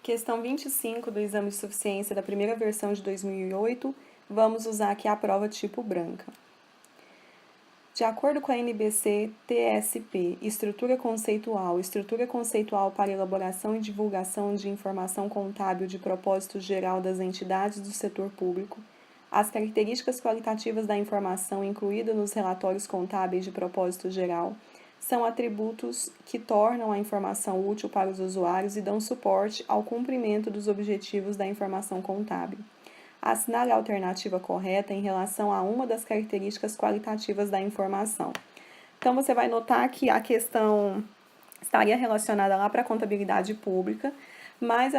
Questão 25 do exame de suficiência da primeira versão de 2008, vamos usar aqui a prova tipo branca. De acordo com a NBC-TSP, estrutura conceitual para elaboração e divulgação de informação contábil de propósito geral das entidades do setor público, as características qualitativas da informação incluída nos relatórios contábeis de propósito geral são atributos que tornam a informação útil para os usuários e dão suporte ao cumprimento dos objetivos da informação contábil. Assinale a alternativa correta em relação a uma das características qualitativas da informação. Então, você vai notar que a questão estaria relacionada lá para a contabilidade pública, mas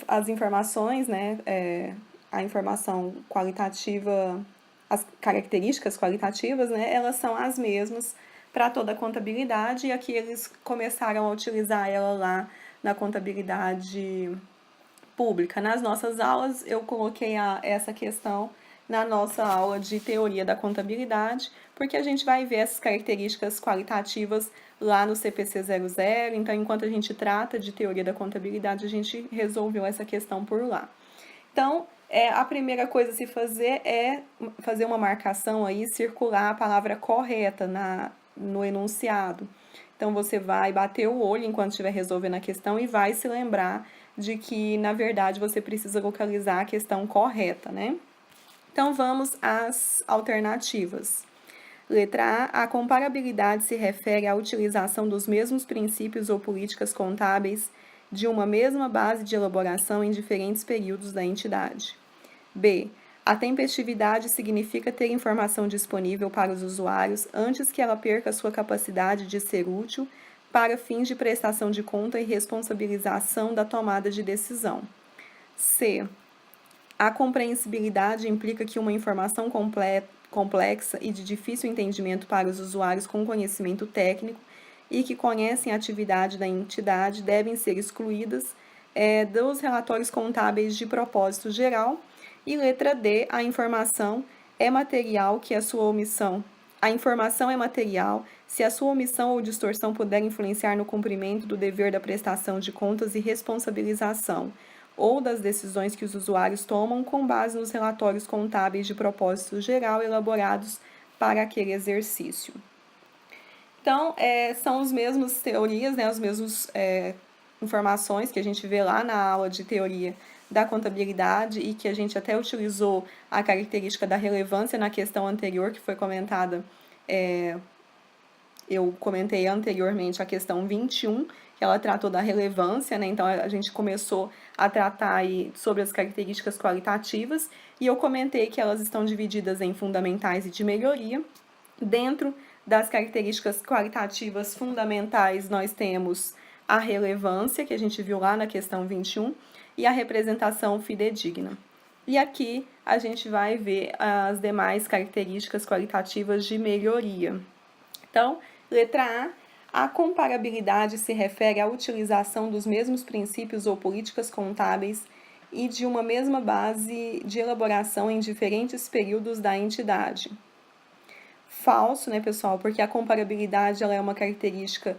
as informações, né, a informação qualitativa, as características qualitativas, né, elas são as mesmas para toda a contabilidade, e aqui eles começaram a utilizar ela lá na contabilidade pública. Nas nossas aulas, eu coloquei essa questão na nossa aula de teoria da contabilidade, porque a gente vai ver essas características qualitativas lá no CPC 00, então, enquanto a gente trata de teoria da contabilidade, a gente resolveu essa questão por lá. Então, a primeira coisa a se fazer é fazer uma marcação aí, circular a palavra correta no enunciado. Então, você vai bater o olho enquanto estiver resolvendo a questão e vai se lembrar de que, na verdade, você precisa localizar a questão correta, né? Então, vamos às alternativas. Letra A comparabilidade se refere à utilização dos mesmos princípios ou políticas contábeis de uma mesma base de elaboração em diferentes períodos da entidade. B. A tempestividade significa ter informação disponível para os usuários antes que ela perca sua capacidade de ser útil para fins de prestação de conta e responsabilização da tomada de decisão. C. A compreensibilidade implica que uma informação complexa e de difícil entendimento para os usuários com conhecimento técnico e que conhecem a atividade da entidade devem ser excluídas dos relatórios contábeis de propósito geral. E letra D, a informação é material que a sua omissão. A informação é material se a sua omissão ou distorção puder influenciar no cumprimento do dever da prestação de contas e responsabilização, ou das decisões que os usuários tomam com base nos relatórios contábeis de propósito geral elaborados para aquele exercício. Então, são as mesmas teorias, né, as mesmas informações que a gente vê lá na aula de teoria da contabilidade e que a gente até utilizou a característica da relevância na questão anterior, que foi comentada, eu comentei anteriormente a questão 21, que ela tratou da relevância, né? Então, a gente começou a tratar aí sobre as características qualitativas, e eu comentei que elas estão divididas em fundamentais e de melhoria. Dentro das características qualitativas fundamentais, nós temos a relevância, que a gente viu lá na questão 21, e a representação fidedigna. E aqui a gente vai ver as demais características qualitativas de melhoria. Então, letra A comparabilidade se refere à utilização dos mesmos princípios ou políticas contábeis e de uma mesma base de elaboração em diferentes períodos da entidade. Falso, né, pessoal? Porque a comparabilidade ela é uma característica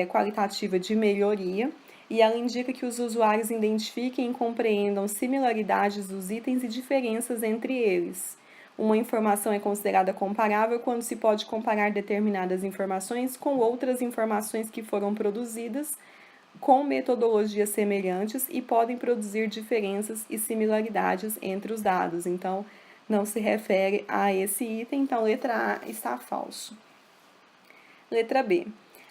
qualitativa de melhoria e ela indica que os usuários identifiquem e compreendam similaridades dos itens e diferenças entre eles. Uma informação é considerada comparável quando se pode comparar determinadas informações com outras informações que foram produzidas com metodologias semelhantes e podem produzir diferenças e similaridades entre os dados. Então, não se refere a esse item, então letra A está falso. Letra B.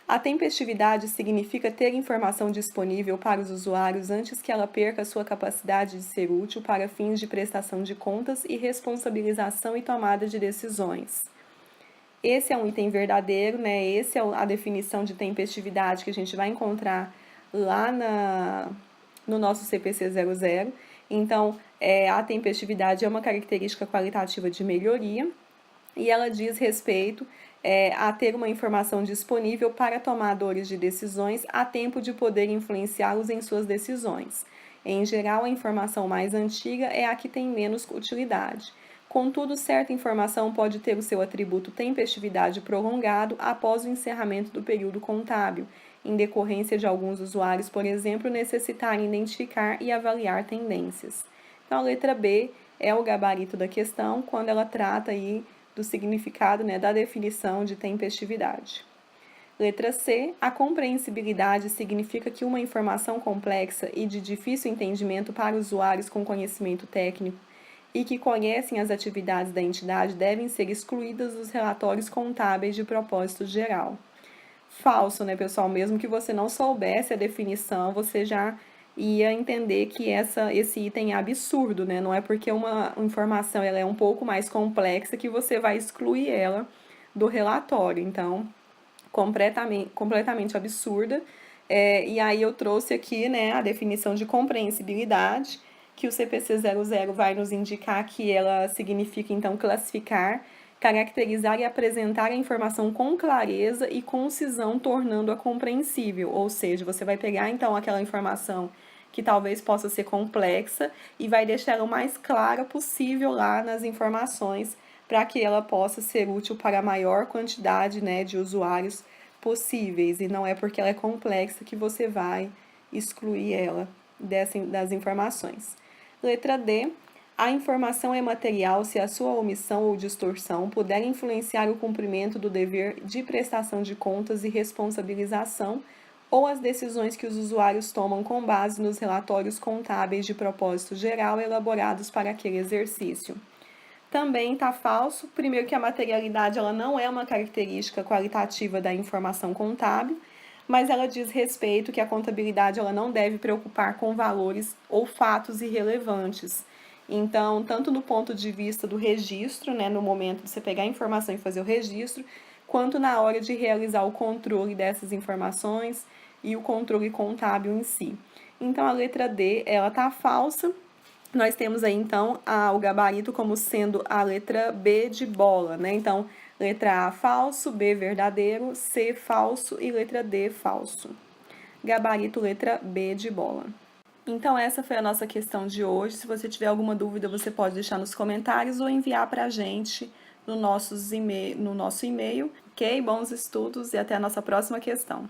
A tempestividade significa ter informação disponível para os usuários antes que ela perca sua capacidade de ser útil para fins de prestação de contas e responsabilização e tomada de decisões. Esse é um item verdadeiro, né? Essa é a definição de tempestividade que a gente vai encontrar lá no nosso CPC 00. Então, a tempestividade é uma característica qualitativa de melhoria e ela diz respeito a ter uma informação disponível para tomadores de decisões a tempo de poder influenciá-los em suas decisões. Em geral, a informação mais antiga é a que tem menos utilidade. Contudo, certa informação pode ter o seu atributo tempestividade prolongado após o encerramento do período contábil, em decorrência de alguns usuários, por exemplo, necessitarem identificar e avaliar tendências. Então, a letra B é o gabarito da questão, quando ela trata aí do significado, né, da definição de tempestividade. Letra C, a compreensibilidade significa que uma informação complexa e de difícil entendimento para usuários com conhecimento técnico e que conhecem as atividades da entidade devem ser excluídas dos relatórios contábeis de propósito geral. Falso, né, pessoal? Mesmo que você não soubesse a definição, você já ia entender que esse item é absurdo, né? Não é porque uma informação ela é um pouco mais complexa que você vai excluir ela do relatório. Então, completamente absurda. E aí eu trouxe aqui, né, a definição de compreensibilidade, que o CPC 00 vai nos indicar que ela significa, então, classificar, caracterizar e apresentar a informação com clareza e concisão, tornando-a compreensível. Ou seja, você vai pegar, então, aquela informação que talvez possa ser complexa e vai deixar ela o mais clara possível lá nas informações para que ela possa ser útil para a maior quantidade, né, de usuários possíveis. E não é porque ela é complexa que você vai excluir ela das informações. Letra D. A informação é material se a sua omissão ou distorção puder influenciar o cumprimento do dever de prestação de contas e responsabilização ou as decisões que os usuários tomam com base nos relatórios contábeis de propósito geral elaborados para aquele exercício. Também está falso, primeiro que a materialidade ela não é uma característica qualitativa da informação contábil, mas ela diz respeito que a contabilidade ela não deve preocupar com valores ou fatos irrelevantes. Então, tanto no ponto de vista do registro, né, no momento de você pegar a informação e fazer o registro, quanto na hora de realizar o controle dessas informações e o controle contábil em si. Então, a letra D, ela está falsa. Nós temos aí, então, o gabarito como sendo a letra B de bola, né? Então, letra A, falso, B, verdadeiro, C, falso e letra D, falso. Gabarito, letra B de bola. Então, essa foi a nossa questão de hoje. Se você tiver alguma dúvida, você pode deixar nos comentários ou enviar para a gente no nosso e-mail, ok? Bons estudos e até a nossa próxima questão.